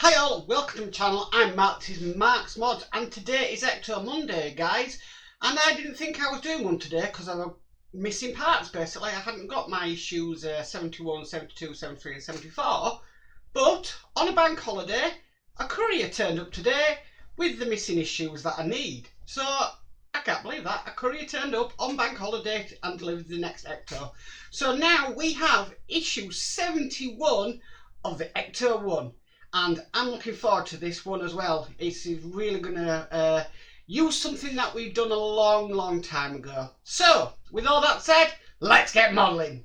Hi all, welcome to my channel. I'm Mark, this is Mark's Modz, and today is Ecto Monday, guys. And I didn't think I was doing one today because I was missing parts basically. I hadn't got my issues 71, 72, 73 and 74. But on a bank holiday, a courier turned up today with the missing issues that I need. So I can't believe that. A courier turned up on bank holiday and delivered the next Ecto. So now we have issue 71 of the Ecto-1. And I'm looking forward to this one as well. It's really going to use something that we've done a long time ago. So, with all that said, let's get modelling.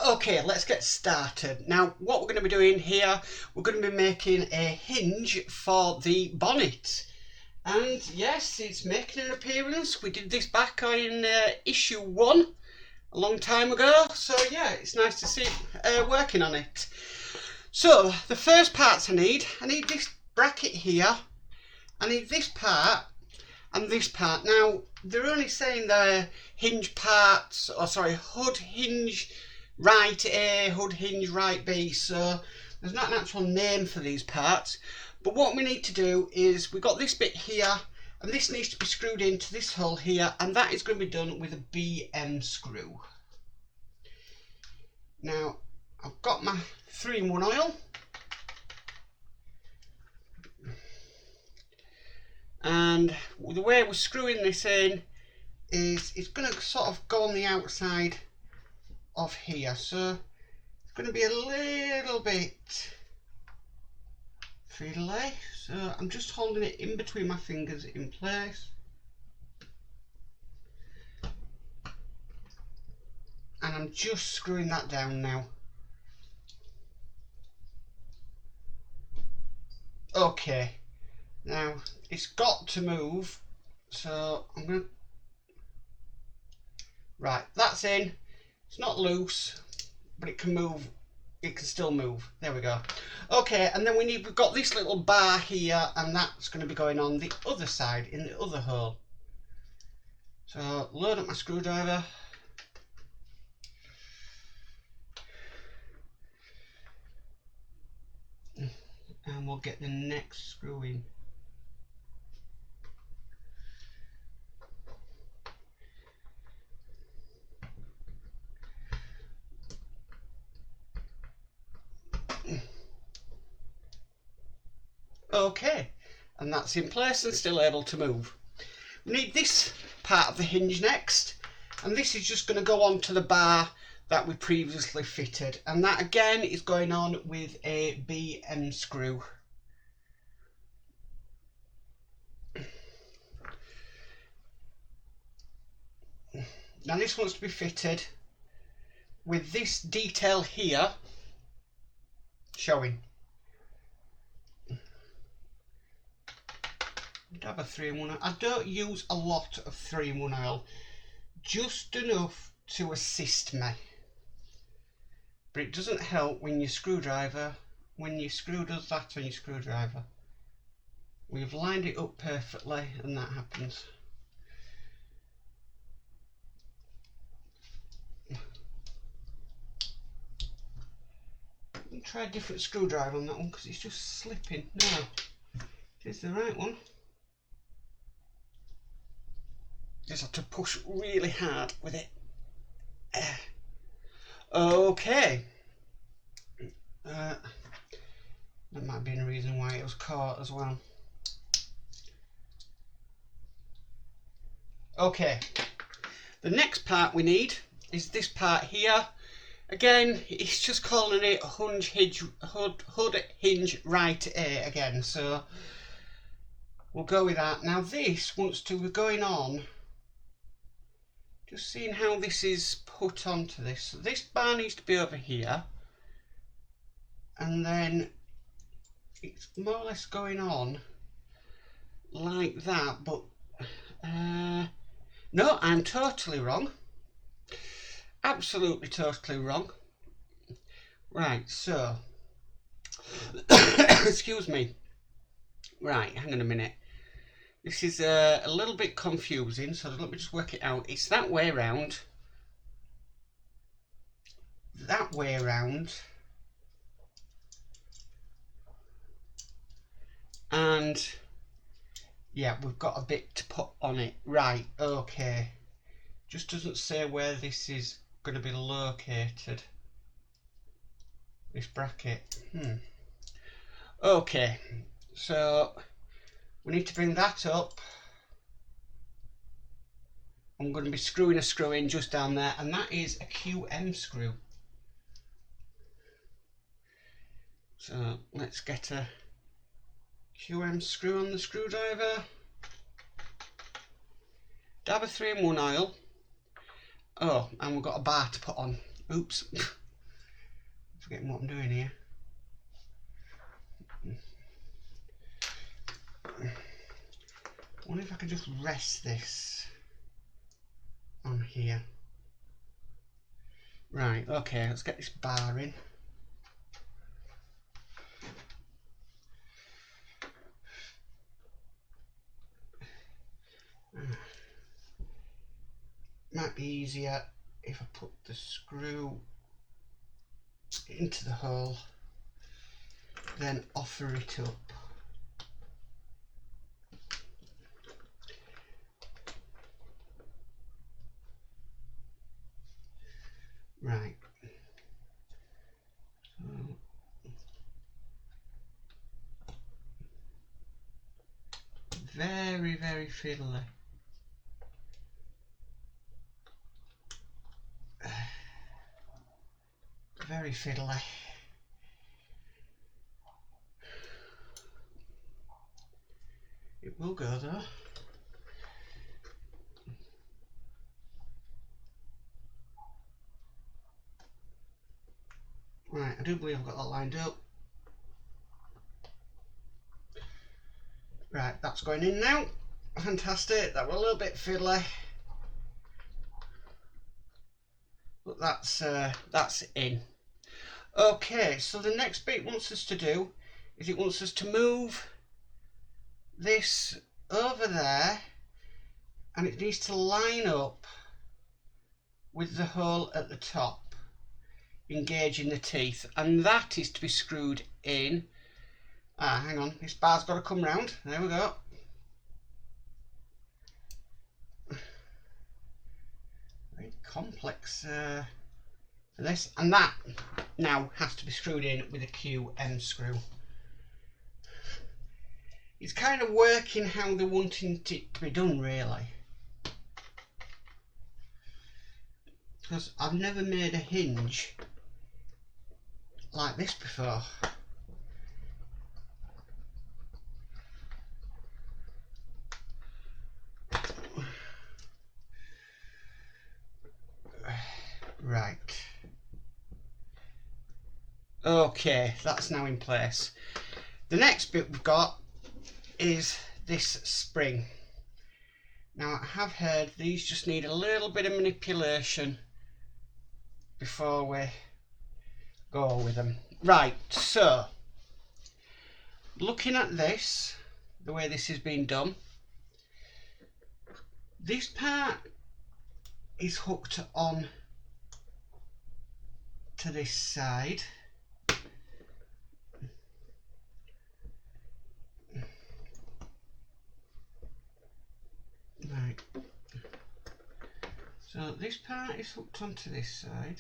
Okay, let's get started. Now, what we're going to be doing here, we're going to be making a hinge for the bonnet. And yes, it's making an appearance. We did this back in issue 1 a long time ago. So yeah, it's nice to see working on it. So the first parts I need this bracket here. I need this part and this part. Now they're only saying they're hinge parts, or sorry, hood hinge right A, hood hinge right B. So there's not an actual name for these parts. But what we need to do is, we've got this bit here, and this needs to be screwed into this hole here, and that is going to be done with a BM screw. Now, I've got my 3-in-1 oil. And the way we're screwing this in is, it's going to sort of go on the outside of here. So, it's going to be a little bit fiddly, so I'm just holding it in between my fingers in place, and I'm just screwing that down now. Okay, now it's got to move, so I'm going to, right, that's in. It's not loose, but it can move. It can still move. There we go. Okay, and then we've got this little bar here, and that's going to be going on the other side in the other hole. So load up my screwdriver. And we'll get the next screw in. Okay, and that's in place and still able to move. We need this part of the hinge next, and this is just going to go on to the bar that we previously fitted, and that again is going on with a BM screw. Now this wants to be fitted with this detail here showing. I have a 3-in-1. I don't use a lot of 3-in-1 oil, just enough to assist me. But it doesn't help when your screwdriver, when your screw does that on your screwdriver. We've lined it up perfectly and that happens. Let me try a different screwdriver on that one because it's just slipping. No, it is the right one. Just have to push really hard with it. Okay. That might be a reason why it was caught as well. Okay. The next part we need is this part here. Again, it's just calling it hood hinge right A again. So we'll go with that. Now this wants to be going on. Just seeing how this is put onto this. So this bar needs to be over here, and then it's more or less going on like that, but no, I'm totally wrong. Absolutely totally wrong. Right, so excuse me. Right, hang on a minute. This is a little bit confusing, so let me just work it out. It's that way around, and yeah, we've got a bit to put on it. Right, okay. Just doesn't say where this is going to be located, this bracket. Okay, so we need to bring that up. I'm going to be screwing a screw in just down there, and that is a QM screw. So let's get a QM screw on the screwdriver. Dab a 3-in-1 oil. Oh, and we've got a bar to put on. Oops. Forgetting what I'm doing here. I wonder if I can just rest this on here. Right, okay, let's get this bar in. Might be easier if I put the screw into the hole, then offer it up. Right. Very, very fiddly. Very fiddly. It will go though. Right, I do believe I've got that lined up. Right, that's going in now. Fantastic. That was a little bit fiddly, but that's in. Okay, so the next bit it wants us to do is it wants us to move this over there, and it needs to line up with the hole at the top, engaging the teeth, and that is to be screwed in. Hang on, this bar's got to come round. There we go. Very complex for this, and that now has to be screwed in with a QM screw. It's kind of working how they're wanting it to be done, really, because I've never made a hinge like this before. Right. Okay, that's now in place. The next bit we've got is this spring. Now I have heard these just need a little bit of manipulation before we go with them. Right, so looking at this, the way this has been done, this part is hooked on to this side. Right, so this part is hooked onto this side,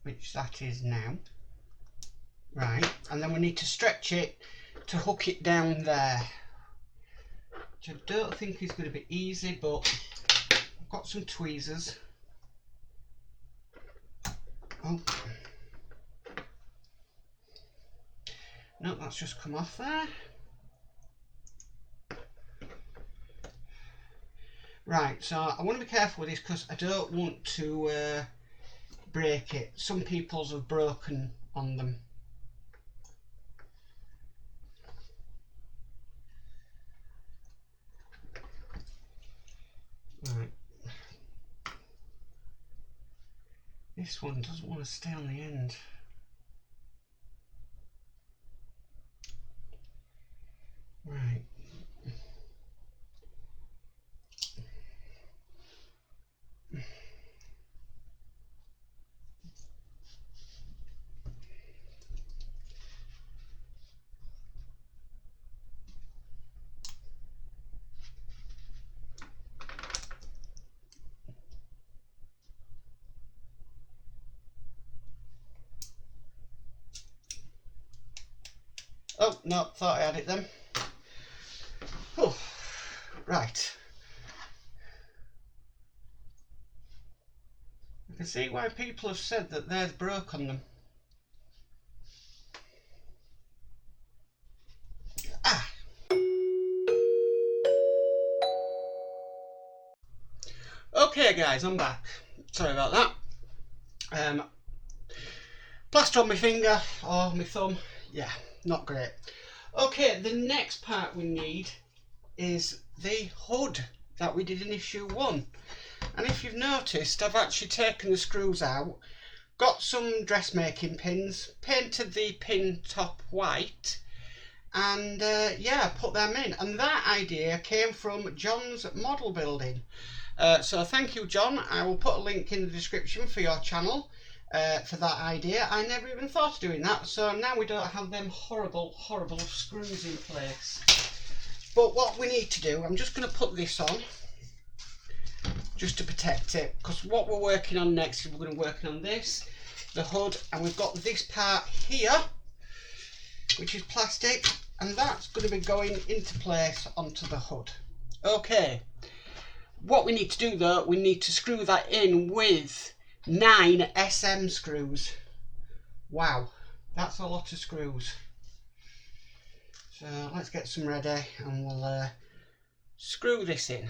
which that is now. Right, and then we need to stretch it to hook it down there, which I don't think is going to be easy, but I've got some tweezers. Oh, no, that's just come off there. Right, so I want to be careful with this because I don't want to break it. Some people's have broken on them. Right. This one doesn't want to stay on the end. Right. Oh, no, thought I had it then. Oh, right. I can see why people have said that theirs broke on them. Ah! Okay guys, I'm back. Sorry about that. Plaster on my finger or my thumb. Yeah, not great. Okay, the next part we need is the hood that we did in issue 1. And if you've noticed, I've actually taken the screws out, got some dressmaking pins, painted the pin top white, and yeah, put them in. And that idea came from John's model building. So thank you, John. I will put a link in the description for your channel for that idea. I never even thought of doing that, so now we don't have them horrible screws in place. But what we need to do, I'm just going to put this on just to protect it, because what we're working on next is we're going to be working on this, the hood, and we've got this part here which is plastic, and that's going to be going into place onto the hood. Okay, what we need to do though, we need to screw that in with 9 SM screws. Wow, that's a lot of screws. So let's get some ready and we'll screw this in.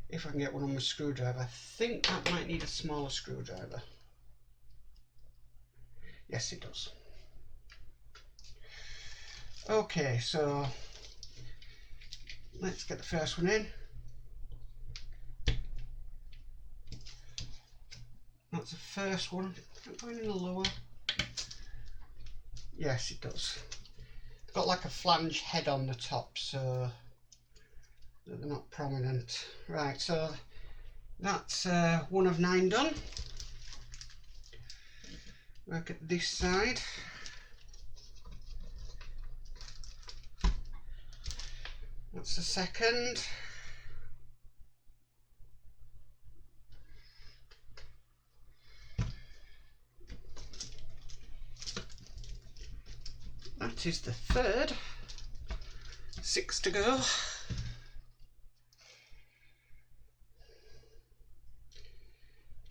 If I can get one on my screwdriver. I think that might need a smaller screwdriver. Yes, it does. Okay, so let's get the first one in. That's the first one. Going in the lower. Yes, it does. It's got like a flange head on the top, so they're not prominent. Right, so that's 1 of 9 done. Work at this side. That's the second. That is the third. 6 to go.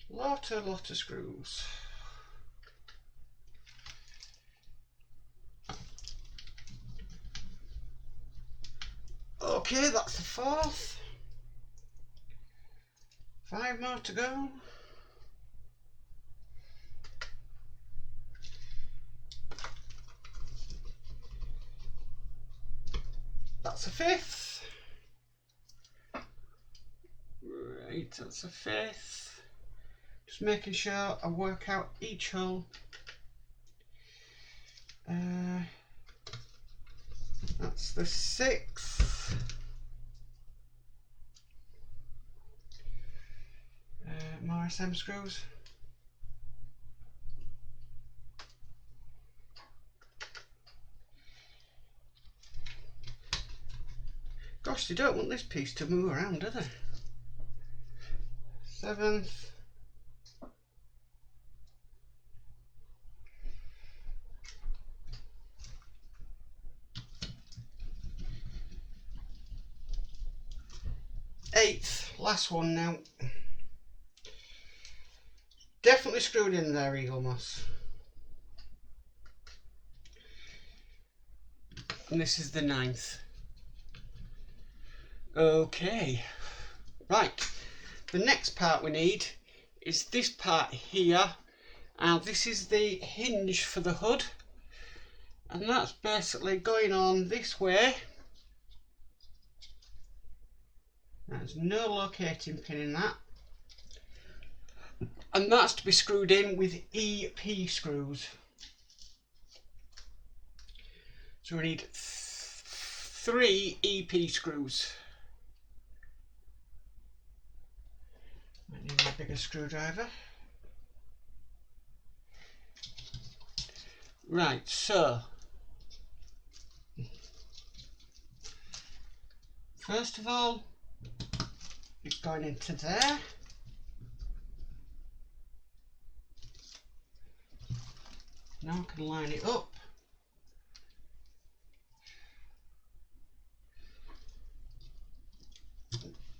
Lot of screws. Okay, that's the 4th. 5 more to go. That's the 5th. Right, that's the 5th. Just making sure I work out each hole. That's the 6th. More SM screws. Gosh, they don't want this piece to move around, do they? 7th. Eighth, last one now. Definitely screwed in there, Eagle Moss. And this is the 9th. Okay, right. The next part we need is this part here. And this is the hinge for the hood. And that's basically going on this way. There's no locating pin in that. And that's to be screwed in with EP screws. So we need 3 EP screws. I need my bigger screwdriver. Right, so first of all, it's going into there. Now I can line it up.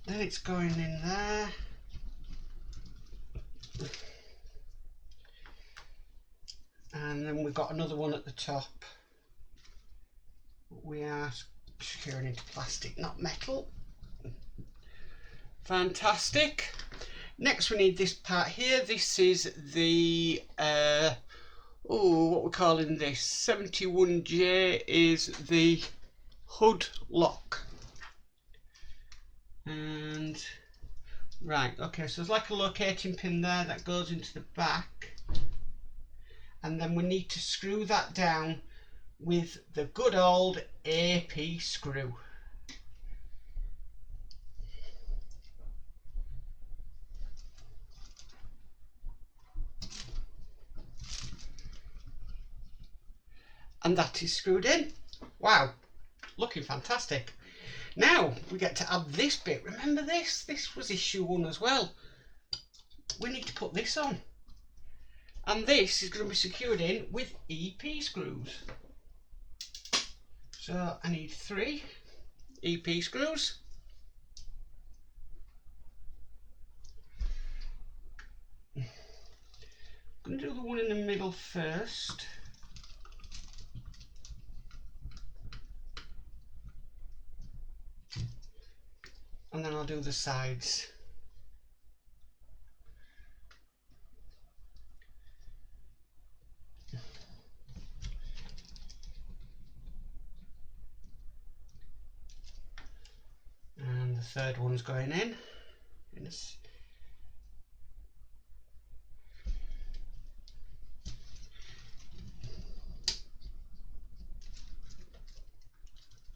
Then it's going in there. And then we've got another one at the top. We are securing into plastic, not metal. Fantastic. Next we need this part here. This is the what we're calling this 71J is the hood lock. And right, okay, so there's like a locating pin there that goes into the back, and then we need to screw that down with the good old AP screw. And that is screwed in. Wow, looking fantastic. Now we get to add this bit. Remember this? This was issue 1 as well. We need to put this on. And this is going to be secured in with EP screws. So I need 3 EP screws. I'm going to do the one in the middle first. And then I'll do the sides. And the third one's going in.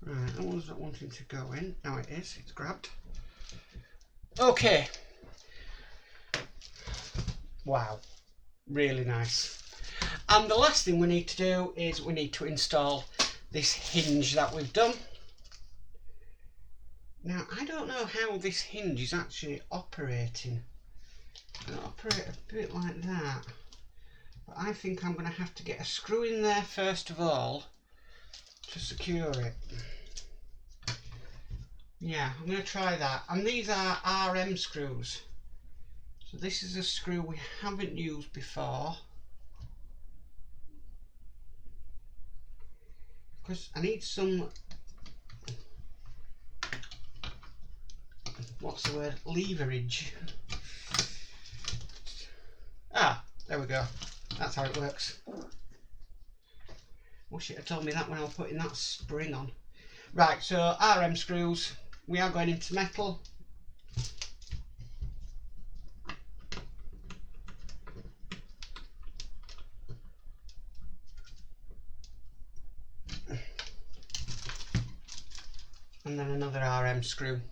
Right, I was not wanting to go in. Now it is, it's grabbed. Okay. Wow, really nice. And the last thing we need to do is we need to install this hinge that we've done. Now I don't know how this hinge is actually operating. It'll operate a bit like that, but I think I'm going to have to get a screw in there first of all to secure it. Yeah, I'm going to try that. And these are RM screws. So this is a screw we haven't used before. Because I need some, what's the word, leverage. Ah, there we go. That's how it works. Wish it had told me that when I was putting that spring on. Right, so RM screws. We are going into metal. And then another RM screw.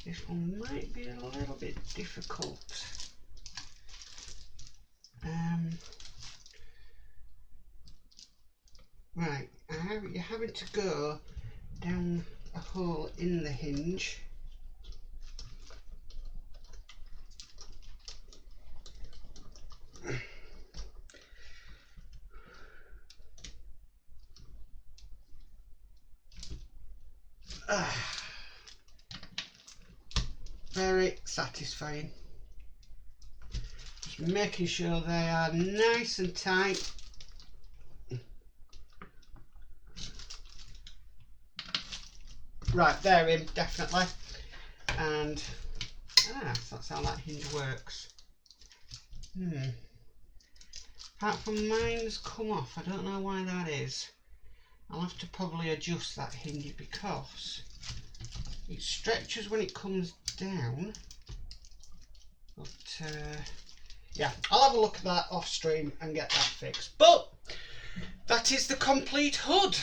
This one might be a little bit difficult. Right, you're having to go down a hole in the hinge. Very satisfying. Just making sure they are nice and tight. Right, they're in, definitely. And that's how that hinge works. Apart from mine's come off, I don't know why that is. I'll have to probably adjust that hinge because it stretches when it comes down, but yeah, I'll have a look at that off stream and get that fixed. But that is the complete hood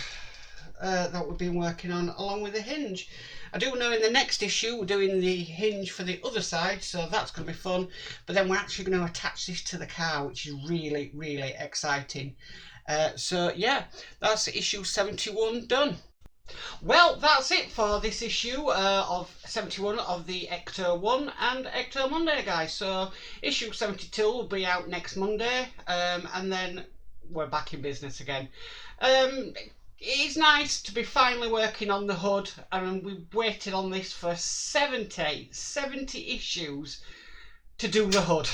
that we've been working on, along with the hinge. I do know in the next issue we're doing the hinge for the other side, so that's going to be fun. But then we're actually going to attach this to the car, which is really, really exciting. So yeah, that's issue 71 done. Well, that's it for this issue of 71 of the Ecto-1 and Ecto Monday, guys. So issue 72 will be out next Monday, and then we're back in business again. It's nice to be finally working on the hood, and we've waited on this for 70 issues to do the hood.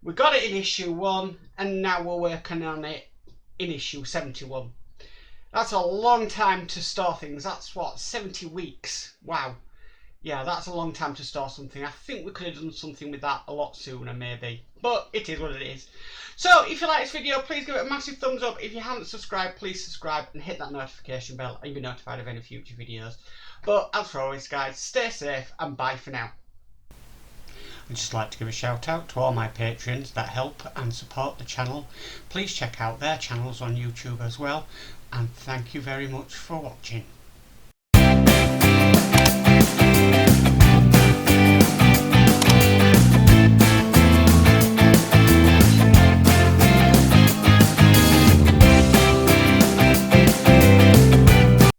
We got it in issue 1, and now we're working on it in issue 71. That's a long time to store things. That's what, 70 weeks? Wow. Yeah, that's a long time to store something. I think we could have done something with that a lot sooner, maybe. But it is what it is. So, if you like this video, please give it a massive thumbs up. If you haven't subscribed, please subscribe and hit that notification bell and you'll be notified of any future videos. But, as for always, guys, stay safe and bye for now. I'd just like to give a shout out to all my patrons that help and support the channel. Please check out their channels on YouTube as well. And thank you very much for watching.